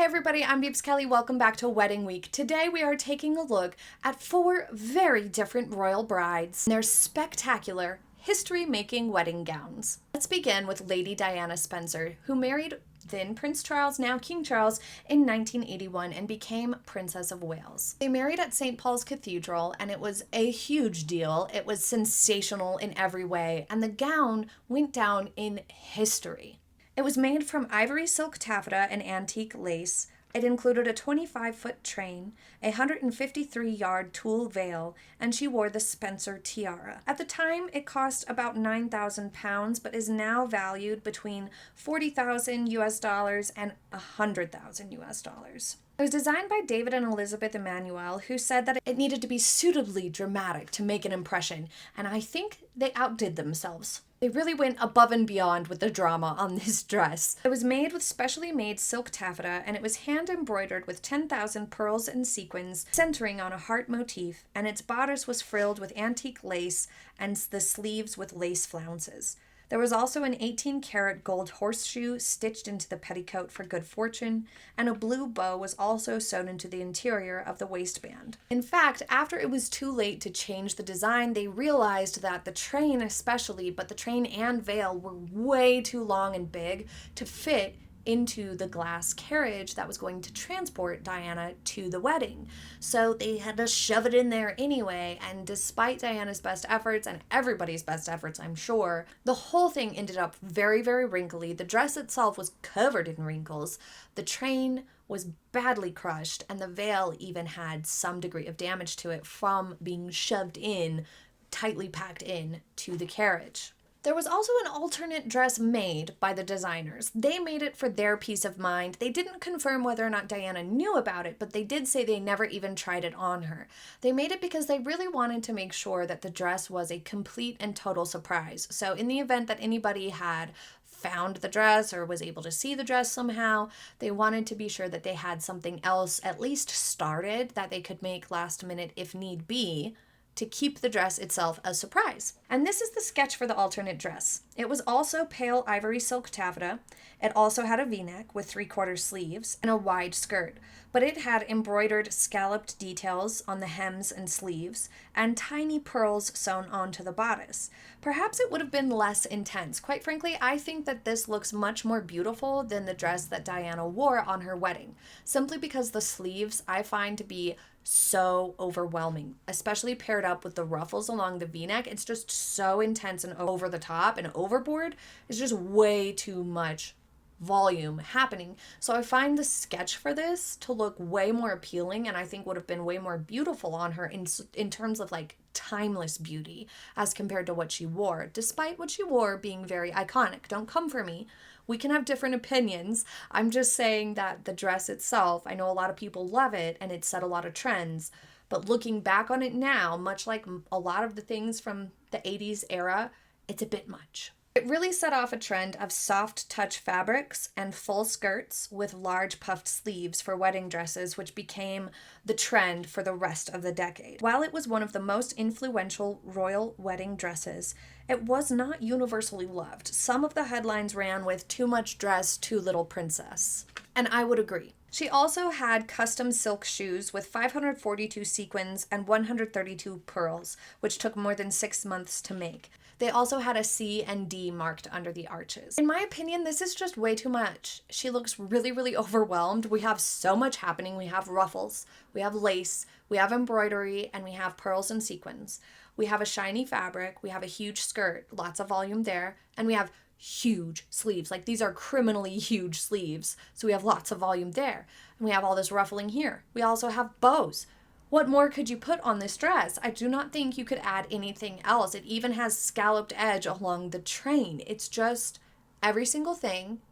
Hey everybody, I'm Beebs Kelley. Welcome back to Wedding Week. Today we are taking a look at 4 very different royal brides and their spectacular history-making wedding gowns. Let's begin with Lady Diana Spencer, who married then Prince Charles, now King Charles, in 1981 and became Princess of Wales. They married at St. Paul's Cathedral and it was a huge deal. It was sensational in every way and the gown went down in history. It was made from ivory silk taffeta and antique lace. It included a 25-foot train, a 153-yard tulle veil, and she wore the Spencer tiara. At the time, it cost about £9,000, but is now valued between $40,000 and $100,000. It was designed by David and Elizabeth Emanuel, who said that it needed to be suitably dramatic to make an impression, and I think they outdid themselves. They really went above and beyond with the drama on this dress. It was made with specially made silk taffeta, and it was hand embroidered with 10,000 pearls and sequins centering on a heart motif, and its bodice was frilled with antique lace and the sleeves with lace flounces. There was also an 18-karat gold horseshoe stitched into the petticoat for good fortune, and a blue bow was also sewn into the interior of the waistband. In fact, after it was too late to change the design, they realized that the train especially, but the train and veil were way too long and big to fit into the glass carriage that was going to transport Diana to the wedding. So they had to shove it in there anyway, and despite Diana's best efforts and everybody's best efforts, I'm sure, the whole thing ended up very, very wrinkly. The dress itself was covered in wrinkles. The train was badly crushed, and the veil even had some degree of damage to it from being shoved in, tightly packed in to the carriage. There was also an alternate dress made by the designers. They made it for their peace of mind. They didn't confirm whether or not Diana knew about it, but they did say they never even tried it on her. They made it because they really wanted to make sure that the dress was a complete and total surprise. So in the event that anybody had found the dress or was able to see the dress somehow, they wanted to be sure that they had something else at least started that they could make last minute if need be, to keep the dress itself a surprise. And this is the sketch for the alternate dress. It was also pale ivory silk taffeta. It also had a v-neck with 3/4 sleeves and a wide skirt, but it had embroidered scalloped details on the hems and sleeves and tiny pearls sewn onto the bodice. Perhaps it would have been less intense. Quite frankly, I think that this looks much more beautiful than the dress that Diana wore on her wedding, simply because the sleeves I find to be so overwhelming, especially paired up with the ruffles along the v-neck. It's just so intense and over the top and overboard. It's just way too much volume happening. So I find the sketch for this to look way more appealing, and I think would have been way more beautiful on her in terms of like timeless beauty as compared to what she wore, despite what she wore being very iconic. Don't come for me. We can have different opinions. I'm just saying that the dress itself, I know a lot of people love it and it set a lot of trends, but looking back on it now, much like a lot of the things from the 80s era, it's a bit much. It really set off a trend of soft touch fabrics and full skirts with large puffed sleeves for wedding dresses, which became the trend for the rest of the decade. While it was one of the most influential royal wedding dresses, it was not universally loved. Some of the headlines ran with "too much dress, too little princess," and I would agree. She also had custom silk shoes with 542 sequins and 132 pearls, which took more than 6 months to make. They also had a C and D marked under the arches. In my opinion, this is just way too much. She looks really, really overwhelmed. We have so much happening. We have ruffles, we have lace, we have embroidery, and we have pearls and sequins. We have a shiny fabric, we have a huge skirt, lots of volume there, and we have huge sleeves. Like, these are criminally huge sleeves, so we have lots of volume there. And we have all this ruffling here. We also have bows. What more could you put on this dress? I do not think you could add anything else. It even has scalloped edge along the train. It's just every single thing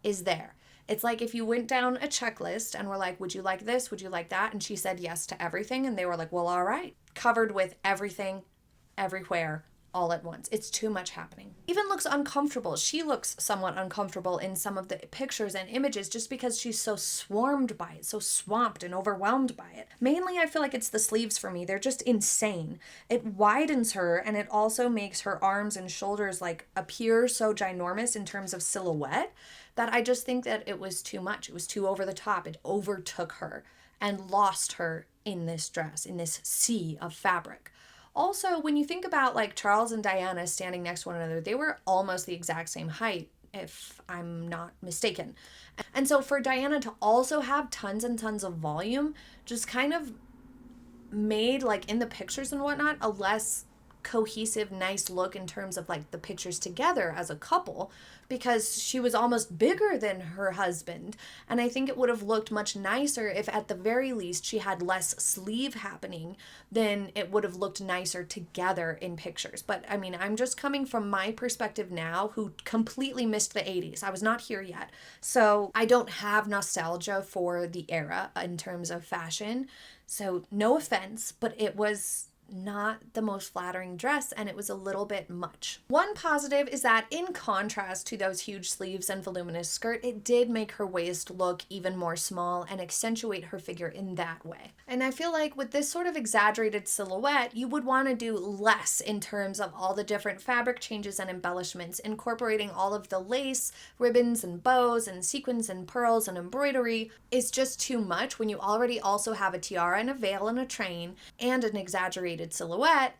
is there. It's like if you went down a checklist and were like, would you like this? Would you like that? And she said yes to everything. And they were like, well, all right. Covered with everything, everywhere, all at once. It's too much happening. Even looks uncomfortable. She looks somewhat uncomfortable in some of the pictures and images just because she's so swarmed by it, so swamped and overwhelmed by it. Mainly, I feel like it's the sleeves for me. They're just insane. It widens her, and it also makes her arms and shoulders like appear so ginormous in terms of silhouette that I just think that it was too much. It was too over the top. It overtook her and lost her in this dress, in this sea of fabric. Also, when you think about like Charles and Diana standing next to one another, they were almost the exact same height, if I'm not mistaken. And so for Diana to also have tons and tons of volume just kind of made, like in the pictures and whatnot, a less cohesive, nice look in terms of like the pictures together as a couple, because she was almost bigger than her husband. And I think it would have looked much nicer if at the very least she had less sleeve happening, then it would have looked nicer together in pictures. But I mean, I'm just coming from my perspective now, who completely missed the 80s. I was not here yet. So I don't have nostalgia for the era in terms of fashion. So no offense, but it was not the most flattering dress, and it was a little bit much. One positive is that in contrast to those huge sleeves and voluminous skirt, it did make her waist look even more small and accentuate her figure in that way. And I feel like with this sort of exaggerated silhouette, you would want to do less in terms of all the different fabric changes and embellishments, incorporating all of the lace, ribbons and bows and sequins and pearls and embroidery is just too much when you already also have a tiara and a veil and a train and an exaggerated silhouette.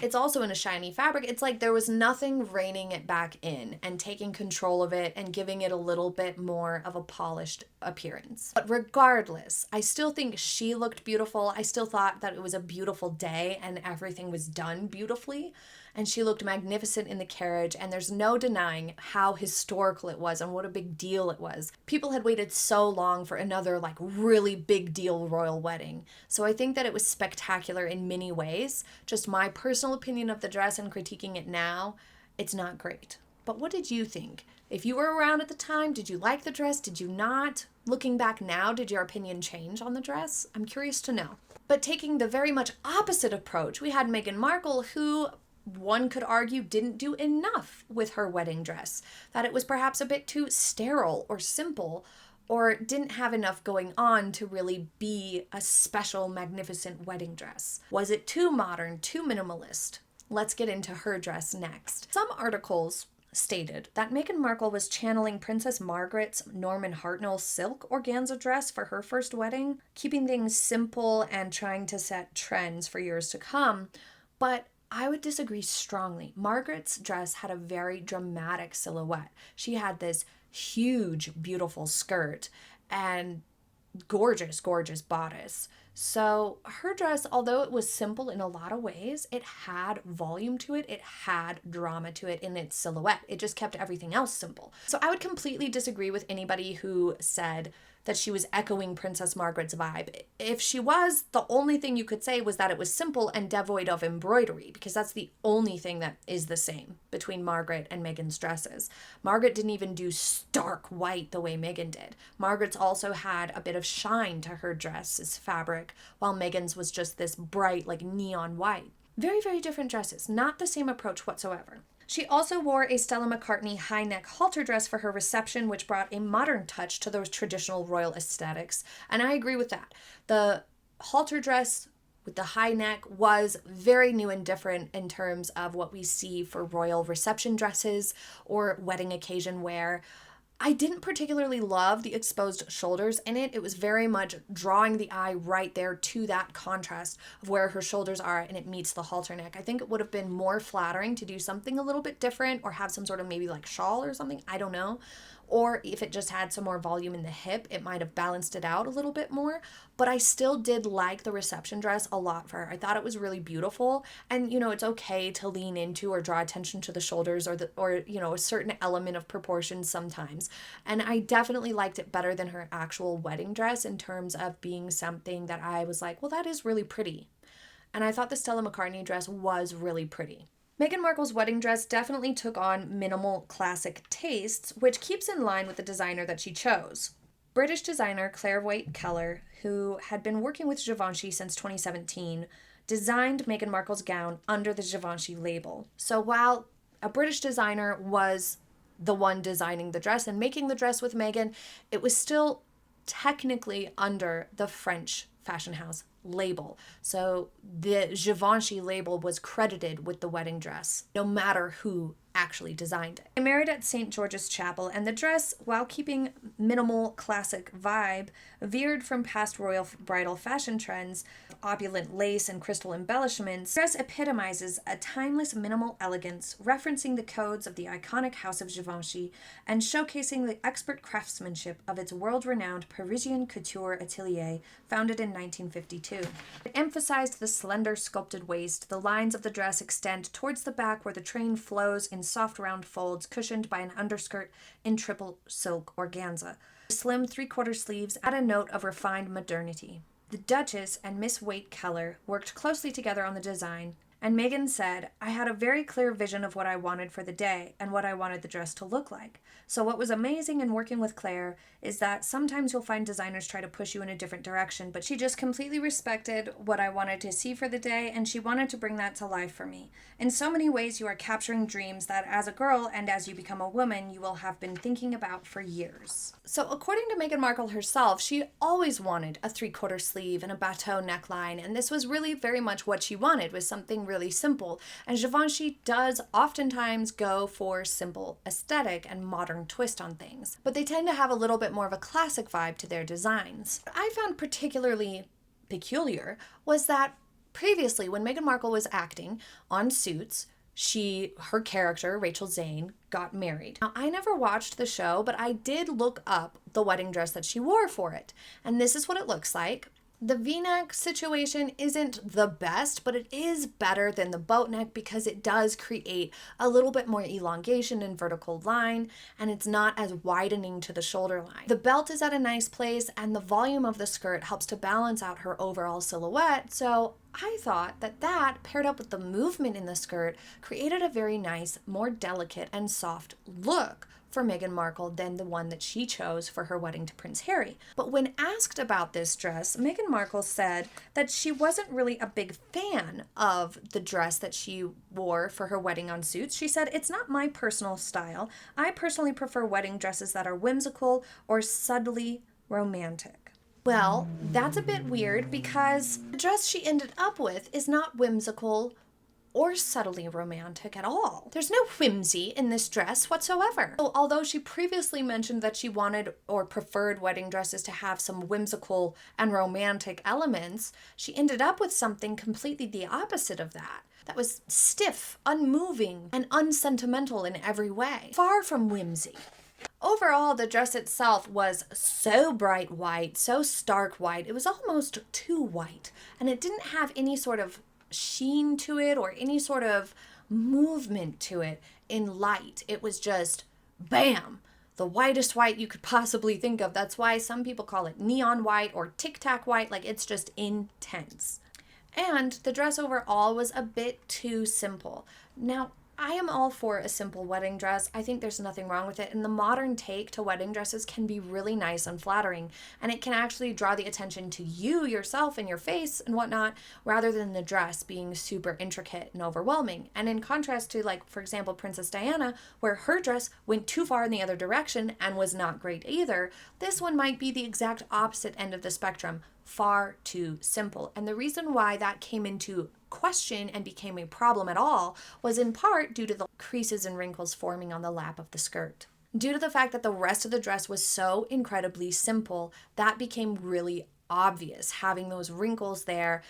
It's also in a shiny fabric. It's like there was nothing reining it back in and taking control of it and giving it a little bit more of a polished appearance. But regardless, I still think she looked beautiful. I still thought that it was a beautiful day and everything was done beautifully. And she looked magnificent in the carriage, and there's no denying how historical it was and what a big deal it was. People had waited so long for another like really big deal royal wedding. So I think that it was spectacular in many ways. Just my personal opinion of the dress and critiquing it now, it's not great. But what did you think? If you were around at the time, did you like the dress? Did you not? Looking back now, did your opinion change on the dress? I'm curious to know. But taking the very much opposite approach, we had Meghan Markle, who one could argue didn't do enough with her wedding dress, that it was perhaps a bit too sterile or simple, or didn't have enough going on to really be a special, magnificent wedding dress. Was it too modern, too minimalist? Let's get into her dress next. Some articles stated that Meghan Markle was channeling Princess Margaret's Norman Hartnell silk organza dress for her first wedding, keeping things simple and trying to set trends for years to come. But I would disagree strongly. Margaret's dress had a very dramatic silhouette. She had this huge, beautiful skirt and gorgeous, gorgeous bodice. So her dress, although it was simple in a lot of ways, it had volume to it. It had drama to it in its silhouette. It just kept everything else simple. So I would completely disagree with anybody who said that she was echoing Princess Margaret's vibe. If she was, the only thing you could say was that it was simple and devoid of embroidery, because that's the only thing that is the same between Margaret and Meghan's dresses. Margaret didn't even do stark white the way Meghan did. Margaret's also had a bit of shine to her dress's fabric, while Meghan's was just this bright, like neon white. Very, very different dresses, not the same approach whatsoever. She also wore a Stella McCartney high-neck halter dress for her reception, which brought a modern touch to those traditional royal aesthetics, and I agree with that. The halter dress with the high neck was very new and different in terms of what we see for royal reception dresses or wedding occasion wear. I didn't particularly love the exposed shoulders in it. It was very much drawing the eye right there to that contrast of where her shoulders are and it meets the halter neck. I think it would have been more flattering to do something a little bit different or have some sort of maybe like shawl or something. I don't know. Or if it just had some more volume in the hip, it might have balanced it out a little bit more. But I still did like the reception dress a lot for her. I thought it was really beautiful. And, you know, it's okay to lean into or draw attention to the shoulders or a certain element of proportion sometimes. And I definitely liked it better than her actual wedding dress in terms of being something that I was like, well, that is really pretty. And I thought the Stella McCartney dress was really pretty. Meghan Markle's wedding dress definitely took on minimal classic tastes, which keeps in line with the designer that she chose. British designer Claire White Keller, who had been working with Givenchy since 2017, designed Meghan Markle's gown under the Givenchy label. So while a British designer was the one designing the dress and making the dress with Meghan, it was still technically under the French fashion house label. So the Givenchy label was credited with the wedding dress, no matter who actually designed it. They married at St. George's Chapel, and the dress, while keeping minimal classic vibe, veered from past royal bridal fashion trends, opulent lace and crystal embellishments. The dress epitomizes a timeless minimal elegance, referencing the codes of the iconic house of Givenchy and showcasing the expert craftsmanship of its world-renowned Parisian couture atelier, founded in 1952. It emphasized the slender sculpted waist. The lines of the dress extend towards the back where the train flows in soft round folds cushioned by an underskirt in triple silk organza. The slim three-quarter sleeves add a note of refined modernity. The Duchess and Miss Waite Keller worked closely together on the design, and Meghan said, "I had a very clear vision of what I wanted for the day and what I wanted the dress to look like. So what was amazing in working with Claire is that sometimes you'll find designers try to push you in a different direction, but she just completely respected what I wanted to see for the day, and she wanted to bring that to life for me. In so many ways, you are capturing dreams that as a girl and as you become a woman, you will have been thinking about for years." So according to Meghan Markle herself, she always wanted a three-quarter sleeve and a bateau neckline, and this was really very much what she wanted, was something really simple. And Givenchy does oftentimes go for simple aesthetic and modern twist on things, but they tend to have a little bit more of a classic vibe to their designs. What I found particularly peculiar was that previously, when Meghan Markle was acting on Suits, her character, Rachel Zane, got married. Now, I never watched the show, but I did look up the wedding dress that she wore for it, and this is what it looks like. The V-neck situation isn't the best, but it is better than the boat neck because it does create a little bit more elongation and vertical line, and it's not as widening to the shoulder line. The belt is at a nice place, and the volume of the skirt helps to balance out her overall silhouette, so I thought that paired up with the movement in the skirt created a very nice, more delicate and soft look for Meghan Markle than the one that she chose for her wedding to Prince Harry. But when asked about this dress, Meghan Markle said that she wasn't really a big fan of the dress that she wore for her wedding on Suits. She said, "It's not my personal style. I personally prefer wedding dresses that are whimsical or subtly romantic." Well, that's a bit weird because the dress she ended up with is not whimsical or subtly romantic at all. There's no whimsy in this dress whatsoever. So, although she previously mentioned that she wanted or preferred wedding dresses to have some whimsical and romantic elements, she ended up with something completely the opposite of that. That was stiff, unmoving, and unsentimental in every way. Far from whimsy. Overall, the dress itself was so bright white, so stark white, it was almost too white, and it didn't have any sort of sheen to it or any sort of movement to it in light. It was just bam, the whitest white you could possibly think of. That's why some people call it neon white or tic-tac white. Like, it's just intense. And the dress overall was a bit too simple. Now, I am all for a simple wedding dress. I think there's nothing wrong with it. And the modern take to wedding dresses can be really nice and flattering. And it can actually draw the attention to you, yourself, and your face and whatnot, rather than the dress being super intricate and overwhelming. And in contrast to, like, for example, Princess Diana, where her dress went too far in the other direction and was not great either, this one might be the exact opposite end of the spectrum. Far too simple. And the reason why that came into question and became a problem at all was in part due to the creases and wrinkles forming on the lap of the skirt. Due to the fact that the rest of the dress was so incredibly simple, that became really obvious. Having those wrinkles there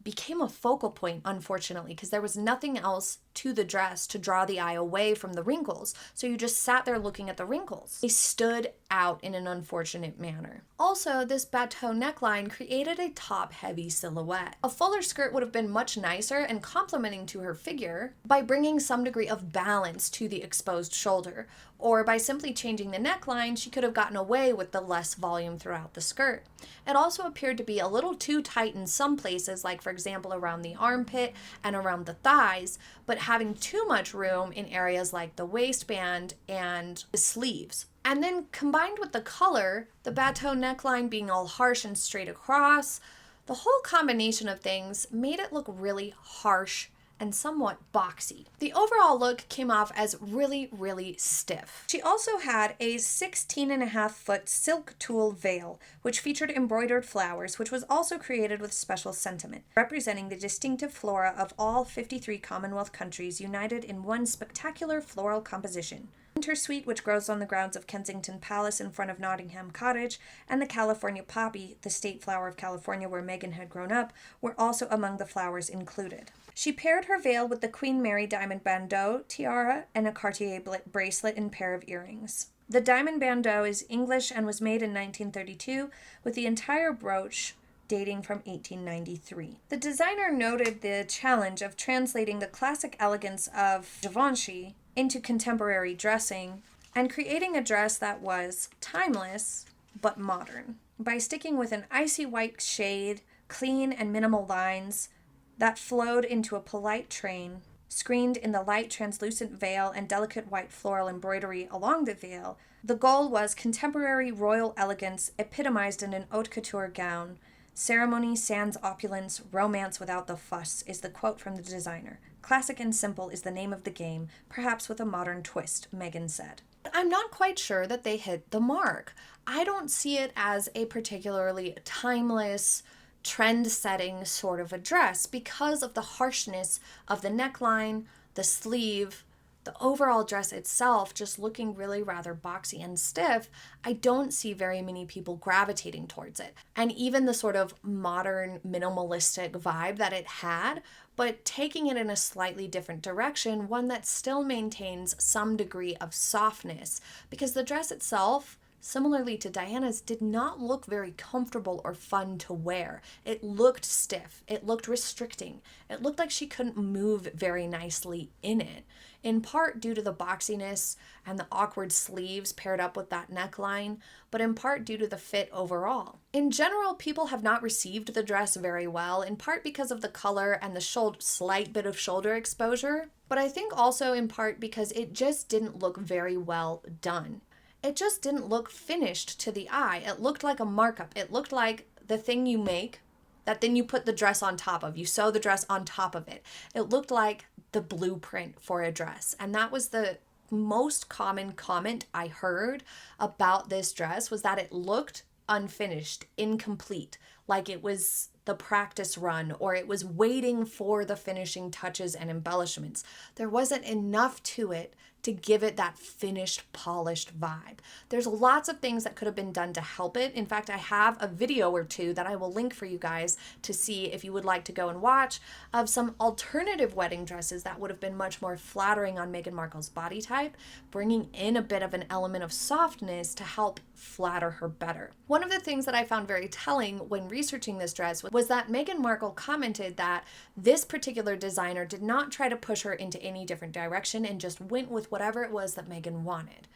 became a focal point, unfortunately, because there was nothing else to the dress to draw the eye away from the wrinkles. So you just sat there looking at the wrinkles. They stood out in an unfortunate manner. Also, this bateau neckline created a top-heavy silhouette. A fuller skirt would have been much nicer and complementing to her figure by bringing some degree of balance to the exposed shoulder, or by simply changing the neckline, she could have gotten away with the less volume throughout the skirt. It also appeared to be a little too tight in some places, like for example around the armpit and around the thighs, but having too much room in areas like the waistband and the sleeves. And then combined with the color, the bateau neckline being all harsh and straight across, The whole combination of things made it look really harsh and somewhat boxy. The overall look came off as really, really stiff. She also had a 16.5-foot silk tulle veil, which featured embroidered flowers, which was also created with special sentiment, representing the distinctive flora of all 53 Commonwealth countries united in one spectacular floral composition. Winter Sweet, which grows on the grounds of Kensington Palace in front of Nottingham Cottage, and the California Poppy, the state flower of California where Meghan had grown up, were also among the flowers included. She paired her veil with the Queen Mary diamond bandeau, tiara, and a Cartier bracelet and pair of earrings. The diamond bandeau is English and was made in 1932, with the entire brooch dating from 1893. The designer noted the challenge of translating the classic elegance of Givenchy into contemporary dressing and creating a dress that was timeless but modern by sticking with an icy white shade, clean and minimal lines that flowed into a polite train, screened in the light translucent veil and delicate white floral embroidery along the veil. The goal was contemporary royal elegance epitomized in an haute couture gown. Ceremony sans opulence, romance without the fuss is the quote from the designer. Classic and simple is the name of the game, perhaps with a modern twist, Meghan said. I'm not quite sure that they hit the mark. I don't see it as a particularly timeless, trend-setting sort of a dress because of the harshness of the neckline, the sleeve, the overall dress itself just looking really rather boxy and stiff. I don't see very many people gravitating towards it. And even the sort of modern minimalistic vibe that it had, but taking it in a slightly different direction, one that still maintains some degree of softness, because the dress itself, similarly to Diana's, did not look very comfortable or fun to wear. It looked stiff. It looked restricting. It looked like she couldn't move very nicely in it, in part due to the boxiness and the awkward sleeves paired up with that neckline, but in part due to the fit overall. In general, people have not received the dress very well, in part because of the color and the slight bit of shoulder exposure, but I think also in part because it just didn't look very well done. It just didn't look finished to the eye. It looked like a markup. It looked like the thing you make that then you put the dress on top of. You sew the dress on top of it. It looked like the blueprint for a dress. And that was the most common comment I heard about this dress, was that it looked unfinished, incomplete, like it was the practice run or it was waiting for the finishing touches and embellishments. There wasn't enough to it to give it that finished, polished vibe. There's lots of things that could have been done to help it. In fact, I have a video or two that I will link for you guys to see if you would like to go and watch, of some alternative wedding dresses that would have been much more flattering on Meghan Markle's body type, bringing in a bit of an element of softness to help flatter her better. One of the things that I found very telling when researching this dress was that Meghan Markle commented that this particular designer did not try to push her into any different direction and just went with whatever it was that Meghan wanted.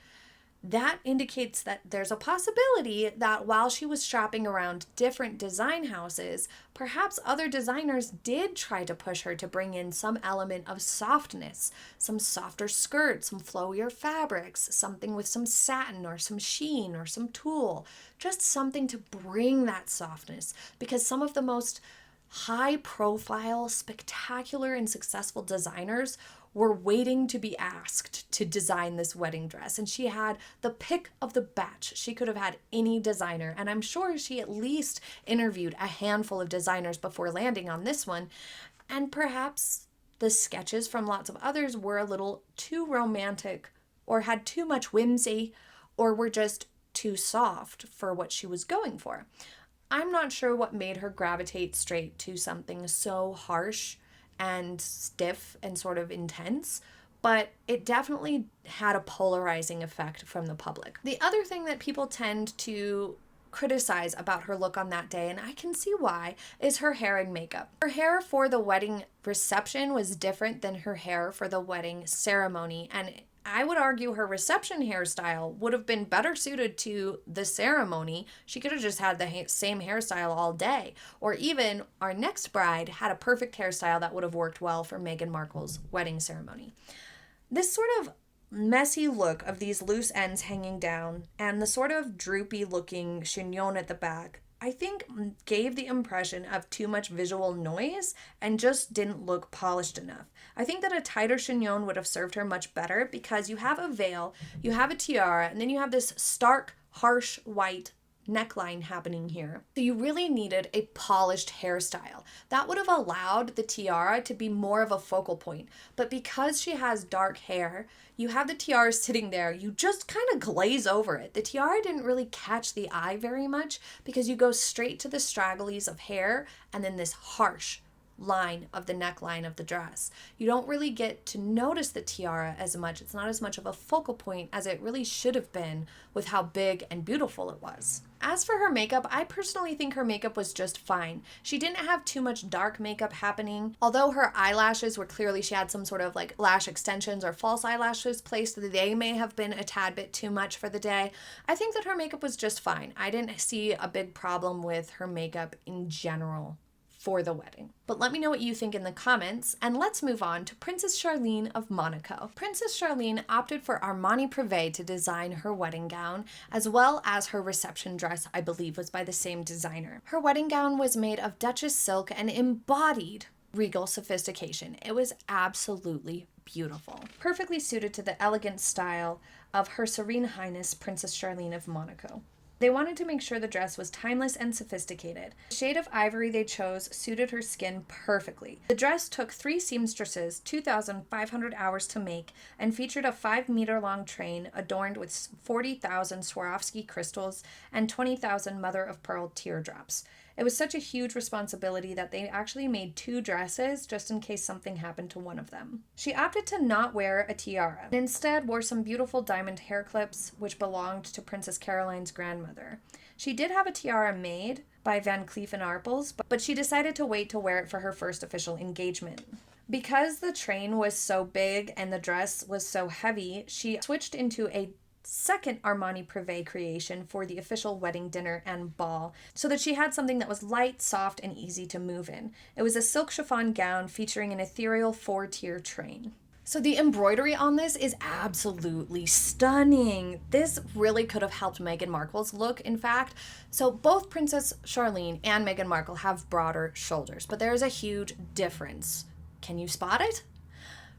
That indicates that there's a possibility that while she was shopping around different design houses, perhaps other designers did try to push her to bring in some element of softness, some softer skirts, some flowier fabrics, something with some satin or some sheen or some tulle, just something to bring that softness, because some of the most high profile, spectacular, and successful designers were waiting to be asked to design this wedding dress. And she had the pick of the batch. She could have had any designer. And I'm sure she at least interviewed a handful of designers before landing on this one. And perhaps the sketches from lots of others were a little too romantic, or had too much whimsy, or were just too soft for what she was going for. I'm not sure what made her gravitate straight to something so harsh and stiff and sort of intense, but it definitely had a polarizing effect from the public. The other thing that people tend to criticize about her look on that day, and I can see why, is her hair and makeup. Her hair for the wedding reception was different than her hair for the wedding ceremony, and I would argue her reception hairstyle would have been better suited to the ceremony. She could have just had the same hairstyle all day. Or even our next bride had a perfect hairstyle that would have worked well for Meghan Markle's wedding ceremony. This sort of messy look of these loose ends hanging down and the sort of droopy looking chignon at the back I think gave the impression of too much visual noise and just didn't look polished enough. I think that a tighter chignon would have served her much better because you have a veil, you have a tiara, and then you have this stark, harsh white neckline happening here. So you really needed a polished hairstyle. That would have allowed the tiara to be more of a focal point. But because she has dark hair, you have the tiara sitting there, you just kind of glaze over it. The tiara didn't really catch the eye very much because you go straight to the stragglies of hair and then this harsh line of the neckline of the dress. You don't really get to notice the tiara as much. It's not as much of a focal point as it really should have been with how big and beautiful it was. As for her makeup, I personally think her makeup was just fine. She didn't have too much dark makeup happening. Although her eyelashes were clearly, she had some sort of like lash extensions or false eyelashes placed, they may have been a tad bit too much for the day. I think that her makeup was just fine. I didn't see a big problem with her makeup in general for the wedding. But let me know what you think in the comments, and let's move on to Princess Charlene of Monaco. Princess Charlene opted for Armani Privé to design her wedding gown, as well as her reception dress, I believe was by the same designer. Her wedding gown was made of Duchess silk and embodied regal sophistication. It was absolutely beautiful. Perfectly suited to the elegant style of Her Serene Highness Princess Charlene of Monaco. They wanted to make sure the dress was timeless and sophisticated. The shade of ivory they chose suited her skin perfectly. The dress took 3 seamstresses 2,500 hours to make and featured a 5-meter-long train adorned with 40,000 Swarovski crystals and 20,000 mother-of-pearl teardrops. It was such a huge responsibility that they actually made 2 dresses just in case something happened to one of them. She opted to not wear a tiara and instead wore some beautiful diamond hair clips which belonged to Princess Caroline's grandmother. She did have a tiara made by Van Cleef & Arpels, but she decided to wait to wear it for her first official engagement. Because the train was so big and the dress was so heavy, she switched into a second Armani Privé creation for the official wedding dinner and ball, so that she had something that was light, soft, and easy to move in. It was a silk chiffon gown featuring an ethereal 4-tier train. So the embroidery on this is absolutely stunning. This really could have helped Meghan Markle's look, in fact. So both Princess Charlene and Meghan Markle have broader shoulders, but there is a huge difference. Can you spot it?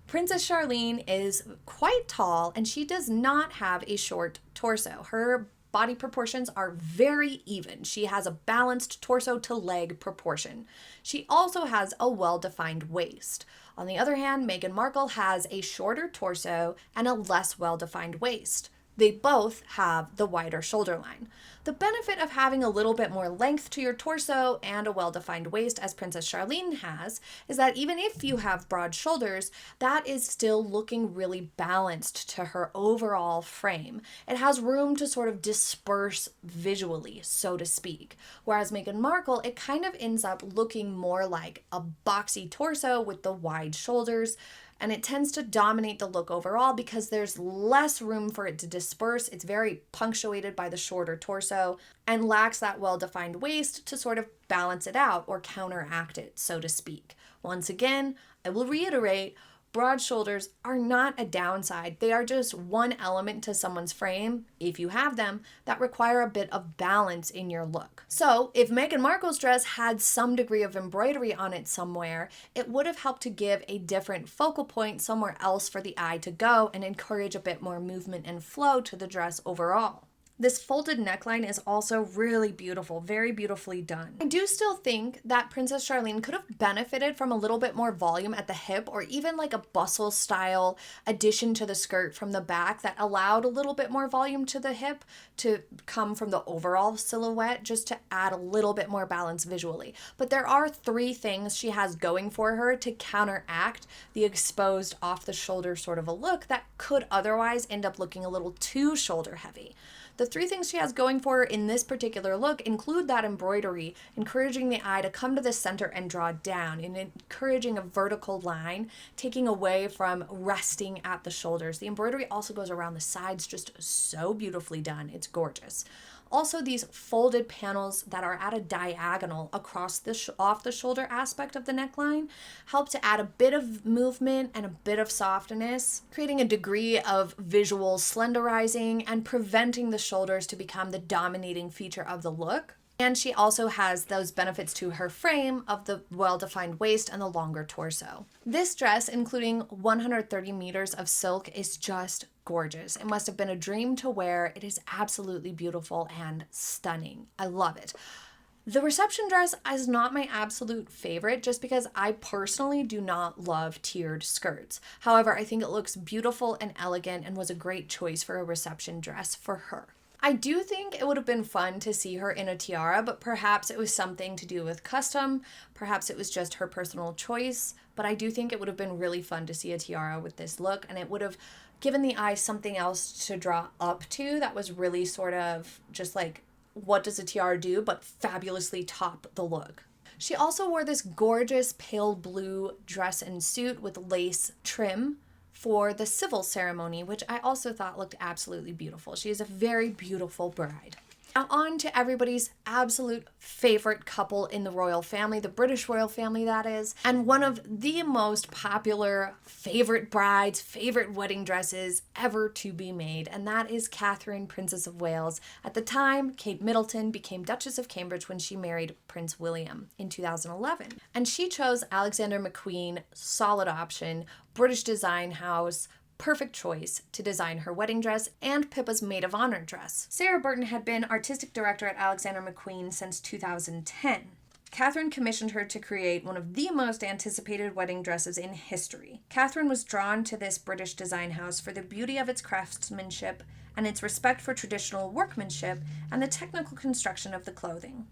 Princess Charlene is quite tall and she does not have a short torso. Her body proportions are very even. She has a balanced torso to leg proportion. She also has a well-defined waist. On the other hand, Meghan Markle has a shorter torso and a less well-defined waist. They both have the wider shoulder line. The benefit of having a little bit more length to your torso and a well-defined waist, as Princess Charlene has, is that even if you have broad shoulders, that is still looking really balanced to her overall frame. It has room to sort of disperse visually, so to speak. Whereas Meghan Markle, it kind of ends up looking more like a boxy torso with the wide shoulders, and it tends to dominate the look overall because there's less room for it to disperse. It's very punctuated by the shorter torso and lacks that well-defined waist to sort of balance it out or counteract it, so to speak. Once again, I will reiterate, broad shoulders are not a downside. They are just one element to someone's frame, if you have them, that require a bit of balance in your look. So if Meghan Markle's dress had some degree of embroidery on it somewhere, it would have helped to give a different focal point somewhere else for the eye to go and encourage a bit more movement and flow to the dress overall. This folded neckline is also really beautiful, very beautifully done. I do still think that Princess Charlene could have benefited from a little bit more volume at the hip, or even like a bustle style addition to the skirt from the back that allowed a little bit more volume to the hip to come from the overall silhouette, just to add a little bit more balance visually. But there are 3 things she has going for her to counteract the exposed off the shoulder sort of a look that could otherwise end up looking a little too shoulder heavy. The 3 things she has going for her in this particular look include that embroidery, encouraging the eye to come to the center and draw down, and encouraging a vertical line, taking away from resting at the shoulders. The embroidery also goes around the sides, just so beautifully done. It's gorgeous. Also, these folded panels that are at a diagonal across the off the shoulder aspect of the neckline help to add a bit of movement and a bit of softness, creating a degree of visual slenderizing and preventing the shoulders to become the dominating feature of the look. And she also has those benefits to her frame of the well-defined waist and the longer torso. This dress, including 130 meters of silk, is just gorgeous. It must have been a dream to wear. It is absolutely beautiful and stunning. I love it. The reception dress is not my absolute favorite just because I personally do not love tiered skirts. However, I think it looks beautiful and elegant and was a great choice for a reception dress for her. I do think it would have been fun to see her in a tiara, but perhaps it was something to do with custom. Perhaps it was just her personal choice, but I do think it would have been really fun to see a tiara with this look, and it would have given the eye something else to draw up to that was really sort of just like, what does a tiara do, but fabulously top the look. She also wore this gorgeous pale blue dress and suit with lace trim for the civil ceremony, which I also thought looked absolutely beautiful. She is a very beautiful bride. Now on to everybody's absolute favorite couple in the royal family, the British royal family that is, and one of the most popular favorite brides, favorite wedding dresses ever to be made, and that is Catherine, Princess of Wales. At the time, Kate Middleton became Duchess of Cambridge when she married Prince William in 2011. And she chose Alexander McQueen, solid option, British design house, perfect choice to design her wedding dress and Pippa's maid of honor dress. Sarah Burton had been artistic director at Alexander McQueen since 2010. Catherine commissioned her to create one of the most anticipated wedding dresses in history. Catherine was drawn to this British design house for the beauty of its craftsmanship and its respect for traditional workmanship and the technical construction of the clothing.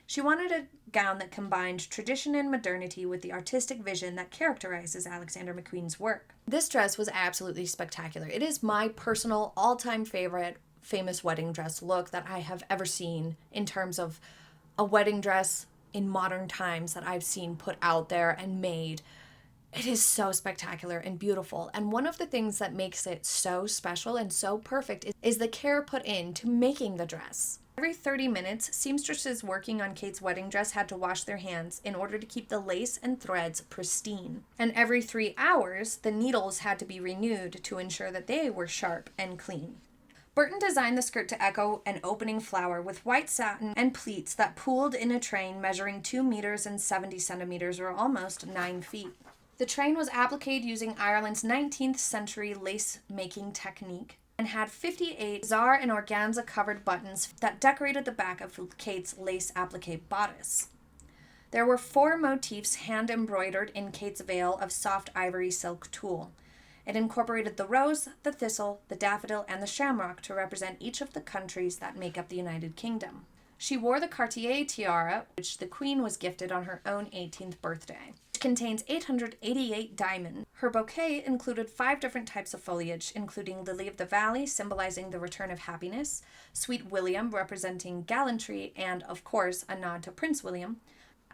She wanted a gown that combined tradition and modernity with the artistic vision that characterizes Alexander McQueen's work. This dress was absolutely spectacular. It is my personal all-time favorite famous wedding dress look that I have ever seen in terms of a wedding dress in modern times that I've seen put out there and made. It is so spectacular and beautiful, and one of the things that makes it so special and so perfect is the care put into making the dress. Every 30 minutes, seamstresses working on Kate's wedding dress had to wash their hands in order to keep the lace and threads pristine. And every 3 hours, the needles had to be renewed to ensure that they were sharp and clean. Burton designed the skirt to echo an opening flower with white satin and pleats that pooled in a train measuring 2 meters and 70 centimeters, or almost 9 feet. The train was appliqued using Ireland's 19th century lace-making technique and had 58 bizarre and organza-covered buttons that decorated the back of Kate's lace applique bodice. There were 4 motifs hand-embroidered in Kate's veil of soft ivory silk tulle. It incorporated the rose, the thistle, the daffodil, and the shamrock to represent each of the countries that make up the United Kingdom. She wore the Cartier tiara, which the Queen was gifted on her own 18th birthday. Contains 888 diamonds. Her bouquet included 5 different types of foliage, including lily of the valley, symbolizing the return of happiness, sweet William, representing gallantry, and, of course, a nod to Prince William,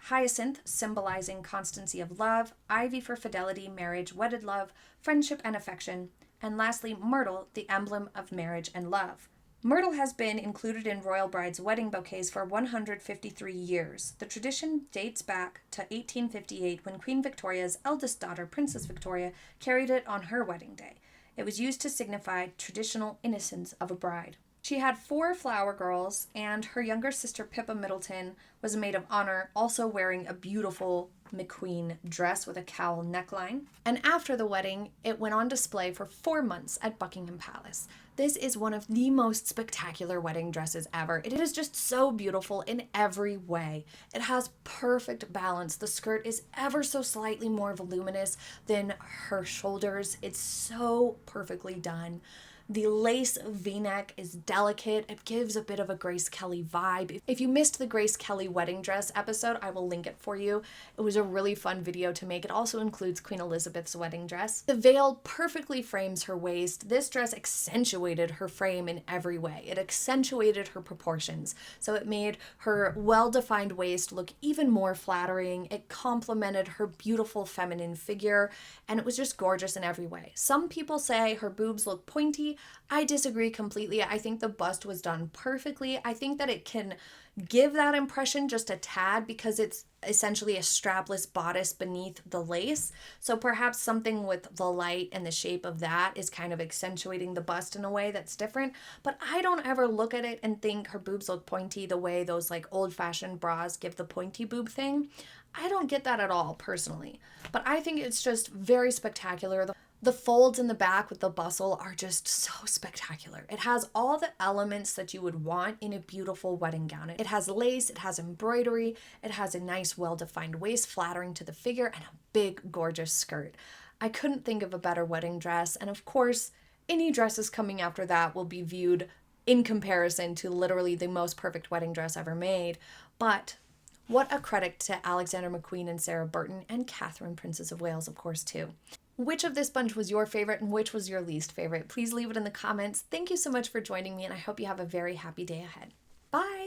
hyacinth, symbolizing constancy of love, ivy for fidelity, marriage, wedded love, friendship, and affection, and lastly, myrtle, the emblem of marriage and love. Myrtle has been included in royal brides' wedding bouquets for 153 years. The tradition dates back to 1858 when Queen Victoria's eldest daughter, Princess Victoria, carried it on her wedding day. It was used to signify traditional innocence of a bride. She had 4 flower girls, and her younger sister Pippa Middleton was a maid of honor, also wearing a beautiful McQueen dress with a cowl neckline. And after the wedding, it went on display for 4 months at Buckingham Palace. This is one of the most spectacular wedding dresses ever. It is just so beautiful in every way. It has perfect balance. The skirt is ever so slightly more voluminous than her shoulders. It's so perfectly done. The lace V-neck is delicate. It gives a bit of a Grace Kelley vibe. If you missed the Grace Kelley wedding dress episode, I will link it for you. It was a really fun video to make. It also includes Queen Elizabeth's wedding dress. The veil perfectly frames her waist. This dress accentuated her frame in every way. It accentuated her proportions. So it made her well-defined waist look even more flattering. It complemented her beautiful feminine figure, and it was just gorgeous in every way. Some people say her boobs look pointy. I disagree completely. I think the bust was done perfectly. I think that it can give that impression just a tad because it's essentially a strapless bodice beneath the lace. So perhaps something with the light and the shape of that is kind of accentuating the bust in a way that's different. But I don't ever look at it and think her boobs look pointy the way those like old-fashioned bras give the pointy boob thing. I don't get that at all personally. But I think it's just very spectacular. The folds in the back with the bustle are just so spectacular. It has all the elements that you would want in a beautiful wedding gown. It has lace, it has embroidery, it has a nice well-defined waist flattering to the figure, and a big gorgeous skirt. I couldn't think of a better wedding dress, and of course, any dresses coming after that will be viewed in comparison to literally the most perfect wedding dress ever made. But what a credit to Alexander McQueen and Sarah Burton, and Catherine, Princess of Wales, of course, too. Which of this bunch was your favorite and which was your least favorite? Please leave it in the comments. Thank you so much for joining me, and I hope you have a very happy day ahead. Bye!